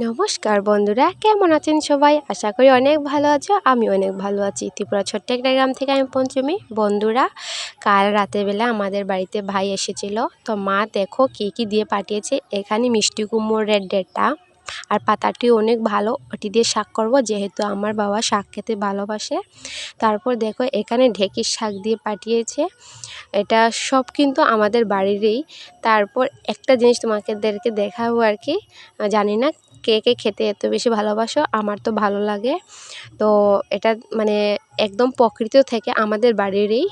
নমস্কার বন্ধুরা, কেমন আছেন সবাই? আশা করি অনেক ভালো আছো। আমি অনেক ভালো আছি। ত্রিপুরা ছোট্ট একটা গ্রাম থেকে আমি পঞ্চমী। বন্ধুরা, কাল রাতের বেলা আমাদের বাড়িতে ভাই এসেছিল। তো মা দেখো কী কী দিয়ে পাঠিয়েছে। এখানে মিষ্টি কুমড়োর ডেটা আর পাতাটি অনেক ভালো, ওটি দিয়ে শাক করব, যেহেতু আমার বাবা শাক খেতে ভালোবাসে। তারপর দেখো এখানে ঢেঁকির শাক দিয়ে পাঠিয়েছে। এটা সব কিন্তু আমাদের বাড়িরই। তারপর একটা জিনিস তোমাদেরকে দেখাবো আর কি। জানি না কে কে খেতে এত বেশি ভালোবাসো, আমার তো ভালো লাগে। তো এটা মানে একদম প্রকৃতি থেকে আমাদের বাড়িরই।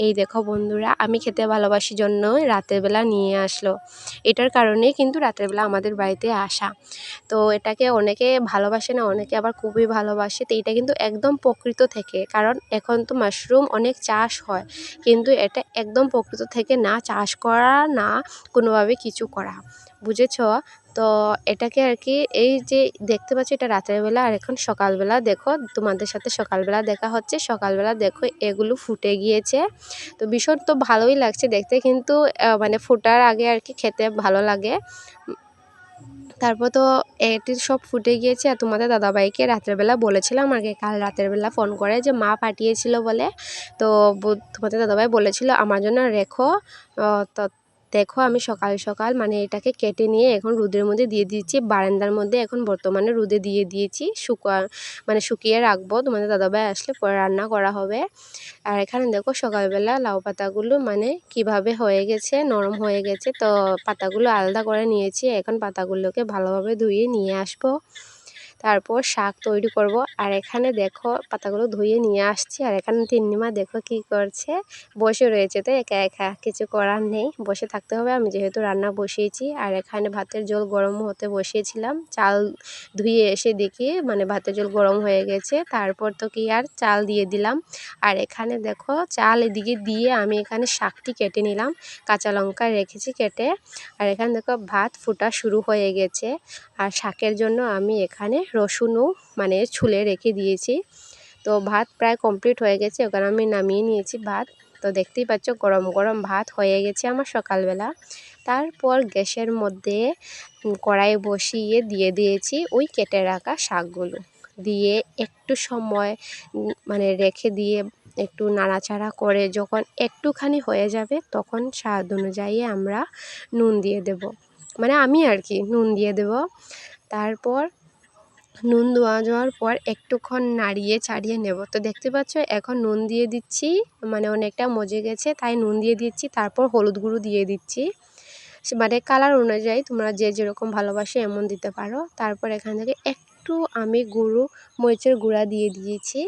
এই দেখো বন্ধুরা, আমি খেতে ভালোবাসি জন্য রাতের বেলা নিয়ে আসলো। এটার কারণেই কিন্তু রাতের বেলা আমাদের বাড়িতে আসা। তো এটাকে অনেকে ভালোবাসে না, অনেকে আবার খুবই ভালোবাসে। তো এটা কিন্তু একদম প্রকৃত থেকে, কারণ এখন তো মাশরুম অনেক চাষ হয়, কিন্তু এটা একদম প্রকৃত থেকে না চাষ করা, না কোনোভাবে কিছু করা, বুঝেছ? তো এটাকে আর কি, এই যে দেখতে পাচ্ছ এটা রাতের বেলা, আর এখন সকালবেলা দেখো তোমাদের সাথে সকালবেলা দেখা হচ্ছে। সকালবেলা দেখো এগুলো ফুটে গিয়েছে। তো ভীষণ তো ভালোই লাগছে দেখতে, কিন্তু মানে ফোটার আগে আর কি খেতে ভালো লাগে। তারপর তো এটি সব ফুটে গিয়েছে। আর তোমাদের দাদাভাইকে রাত্রেবেলা বলেছিলাম আগে, কাল রাতের বেলা ফোন করে যে মা পাঠিয়েছিল বলে। তো তোমাদের দাদাভাই বলেছিল আমার জন্য রেখো। তো দেখো আমি সকাল সকাল মানে এটাকে কেটে নিয়ে এখন রোদের মধ্যে দিয়ে দিয়েছি। বারান্দার মধ্যে এখন বর্তমানে রোদে দিয়ে দিয়েছি, শুকিয়ে রাখবো, তোমাদের দাদাভাই আসলে পরে রান্না করা হবে। আর এখানে দেখো সকালবেলা লাউ পাতাগুলো মানে কিভাবে হয়ে গেছে, নরম হয়ে গেছে। তো পাতাগুলো আলাদা করে নিয়েছি। এখন পাতাগুলোকে ভালোভাবে ধুয়ে নিয়ে আসবো, তারপর শাক তৈরি করব। আর এখানে দেখো পাতাগুলো ধুয়ে নিয়ে আসছি। আর এখানে তিন্নিমা দেখো কি করছে, বসে রয়েছে। তো একা একা কিছু করার নেই, বসে থাকতে হবে। আমি যেহেতু রান্না বসিয়েছি, আর এখানে ভাতের জল গরম হতে বসিয়েছিলাম। চাল ধুয়ে এসে দেখি মানে ভাতের জল গরম হয়ে গেছে। তারপর তো কি আর চাল দিয়ে দিলাম। আর এখানে দেখো চাল এদিকে দিয়ে আমি এখানে শাকটি কেটে নিলাম, কাঁচা লঙ্কা রেখেছি কেটে। আর এখানে দেখো ভাত ফোটা শুরু হয়ে গেছে। আর শাকের জন্য আমি এখানে রসুনও মানে ছুলে রেখে দিয়েছি। তো ভাত প্রায় কমপ্লিট হয়ে গেছে, ওখানে আমি নামিয়ে নিয়েছি ভাত। তো দেখতেই পাচ্ছ গরম গরম ভাত হয়ে গেছে আমার সকালবেলা। তারপর গ্যাসের মধ্যে কড়াই বসিয়ে দিয়ে দিয়েছি ওই কেটে রাখা শাকগুলো, দিয়ে একটু সময় মানে রেখে দিয়ে একটু নাড়াচাড়া করে যখন একটুখানি হয়ে যাবে, তখন স্বাদ অনুযায়ী আমরা নুন দিয়ে দেব, মানে আমি আর কি নুন দিয়ে দেব। তারপর নুন দেওয়া যাওয়ার পর একটুক্ষণ নাড়িয়ে ছাড়িয়ে নেব। তো দেখতে পাচ্ছ এখন নুন দিয়ে দিচ্ছি, মানে অনেকটা মজে গেছে তাই নুন দিয়ে দিচ্ছি। তারপর হলুদ গুঁড়ো দিয়ে দিচ্ছি, মানে কালার অনুযায়ী তোমরা যে যেরকম ভালোবাসে এমন দিতে পারো। তারপর এখান থেকে একটু আমি মরিচের গুঁড়া দিয়ে দিয়েছি।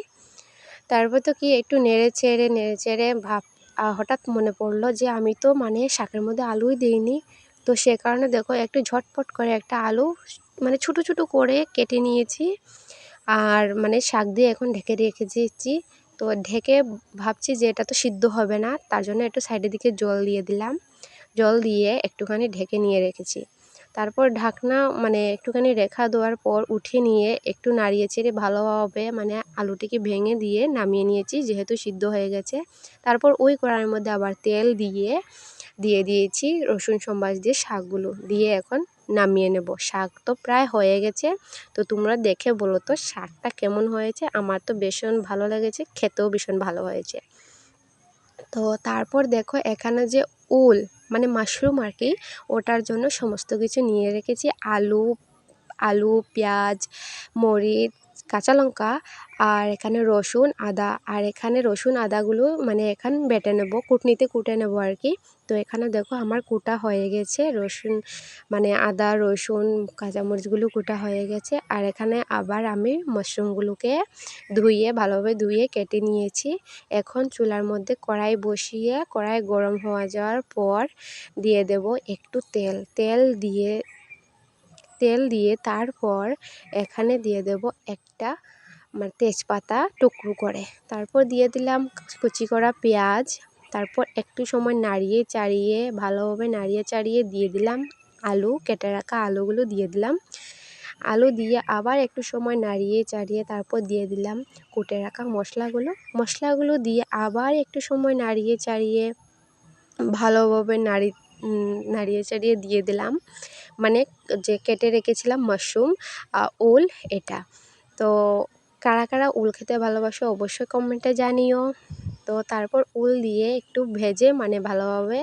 তারপর তো কি একটু নেড়ে চেড়ে হঠাৎ মনে পড়লো যে আমি তো মানে শাকের মধ্যে আলুই দিইনি। তো সে কারণে দেখো একটু ঝটপট করে একটা আলু মানে ছোটো ছোটো করে কেটে নিয়েছি। আর মানে শাক দিয়ে এখন ঢেকে রেখে দিয়েছি। তো ঢেকে ভাবছি যে এটা তো সিদ্ধ হবে না, তার জন্য একটু সাইডের দিকে জল দিয়ে দিলাম। জল দিয়ে একটুখানি ঢেকে নিয়ে রেখেছি। তারপর ঢাকনা মানে একটুখানি রেখা দেওয়ার পর উঠে নিয়ে একটু নাড়িয়ে চেড়ে ভালোভাবে মানে আলুটিকে ভেঙে দিয়ে নামিয়ে নিয়েছি, যেহেতু সিদ্ধ হয়ে গেছে। তারপর ওই কড়াইয়ের মধ্যে আবার তেল দিয়ে দিয়েছি রসুন সম্বাস দিয়ে শাকগুলো দিয়ে এখন নামিয়ে নেব। শাক তো প্রায় হয়ে গেছে। তো তোমরা দেখে বলো তো শাকটা কেমন হয়েছে। আমার তো ভীষণ ভালো লেগেছে, খেতেও ভীষণ ভালো হয়েছে। তো তারপর দেখো এখানে যে ওল মানে মাশরুম আর কি, ওটার জন্য সমস্ত কিছু নিয়ে রেখেছি। আলু পেঁয়াজ মরিচ কাঁচা লঙ্কা, আর এখানে রসুন আদা। আর এখানে রসুন আদাগুলো মানে এখানে বেটে নেব, কুটনিতে কুটে নেব আর কি। তো এখানে দেখো আমার কুটা হয়ে গেছে রসুন, মানে আদা রসুন কাঁচামরিচগুলো কুটা হয়ে গেছে। আর এখানে আবার আমি মাশরুমগুলোকে ভালোভাবে ধুয়ে কেটে নিয়েছি। এখন চুলার মধ্যে কড়াই বসিয়ে কড়াই গরম হয়ে যাওয়ার পর দিয়ে দেব একটু তেল দিয়ে তারপর এখানে দিয়ে দেব একটা মানে তেজপাতা টুকরো করে। তারপর দিয়ে দিলাম কুচি করা পেঁয়াজ। তারপর একটু সময় ভালোভাবে নাড়িয়ে চাড়িয়ে দিয়ে দিলাম আলু, কেটে রাখা আলুগুলো দিয়ে দিলাম। আলু দিয়ে আবার একটু সময় নাড়িয়ে চাড়িয়ে তারপর দিয়ে দিলাম কুটে রাখা মশলাগুলো দিয়ে আবার একটু সময় নাড়িয়ে চাড়িয়ে ভালোভাবে নাড়িয়ে চাড়িয়ে দিয়ে দিলাম মানে যে কেটে রেখেছিলাম মাশরুম, ওল এটা। তো কারা কারা ওল খেতে ভালোবাসো অবশ্যই কমেন্টে জানিও। তো তারপর ওল দিয়ে একটু ভেজে মানে ভালোভাবে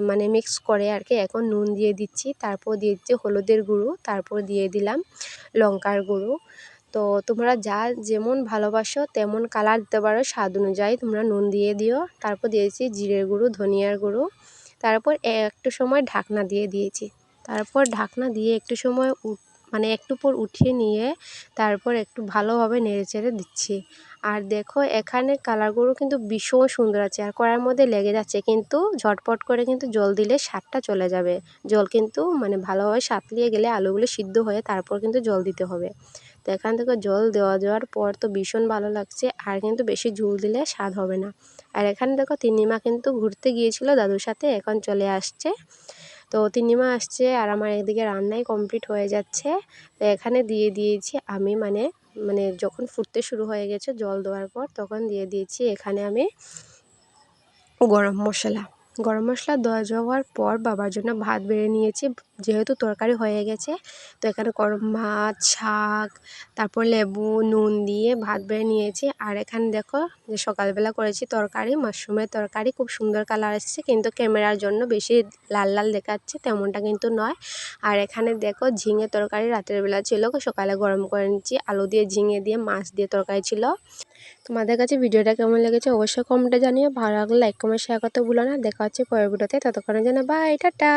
মানে মিক্স করে আর কি। এখন নুন দিয়ে দিচ্ছি, তারপর দিয়ে দিচ্ছি হলুদের গুঁড়ো, তারপর দিয়ে দিলাম লঙ্কার গুঁড়ো। তো তোমরা যা যেমন ভালোবাসো তেমন কালার দিতে পারো, স্বাদ অনুযায়ী তোমরা নুন দিয়ে দিও। তারপর দিয়েছি জিরের গুঁড়ো, ধনিয়ার গুঁড়ো। তারপর একটু সময় ঢাকনা দিয়ে দিয়েছি। তারপর ঢাকনা দিয়ে একটু সময় মানে একটু পর উঠিয়ে নিয়ে তারপর একটু ভালোভাবে নেড়েচেড়ে দিচ্ছি। আর দেখো এখানে কালারগুলো কিন্তু ভীষণ সুন্দর আছে, আর কড়াইয়ের মধ্যে লেগে যাচ্ছে, কিন্তু ঝটপট করে কিন্তু জল দিলে স্বাদটা চলে যাবে। জল কিন্তু মানে ভালোভাবে সাঁতলিয়ে গেলে আলুগুলো সিদ্ধ হয়ে তারপর কিন্তু জল দিতে হবে। তো এখান থেকে জল দেওয়ার পর তো ভীষণ ভালো লাগছে, আর কিন্তু বেশি ঝোল দিলে স্বাদ হবে না। আর এখানে দেখো তিন্নিমা কিন্তু ঘুরতে গিয়েছিল দাদুর সাথে, এখন চলে আসছে। তো তিন্নিমা আসছে আর আমার একদিকে রান্নাই কমপ্লিট হয়ে যাচ্ছে। তো এখানে দিয়ে দিয়েছি আমি মানে মানে যখন ফুটতে শুরু হয়ে গেছে জল দেওয়ার পর, তখন দিয়ে দিয়েছি এখানে আমি গরম মশলা দেওয়া যাওয়ার পর বাবার জন্য ভাত বেড়ে নিয়েছি, যেহেতু তরকারি হয়ে গেছে। তো এখানে গরম ভাত, শাক, তারপর লেবু, নুন দিয়ে ভাত বেড়ে নিয়েছি। আর এখানে দেখো যে সকালবেলা করেছি তরকারি, মাশরুমের তরকারি, খুব সুন্দর কালার এসেছে, কিন্তু ক্যামেরার জন্য বেশি লাল লাল দেখাচ্ছে, তেমনটা কিন্তু নয়। আর এখানে দেখো ঝিঙে তরকারি রাতের বেলা ছিল, সকালে গরম করে নিচ্ছি, আলু দিয়ে ঝিঙে দিয়ে মাছ দিয়ে তরকারি ছিল। তোমাদের কাছে ভিডিওটা কেমন লেগেছে অবশ্যই কমেন্টে জানিও। ভালো লাগলে লাইক কমেন্ট শেয়ার করতে ভুলো না। দেখা হচ্ছে পরের ভিডিওতে, ততক্ষণের জন্য বাই, টাটা।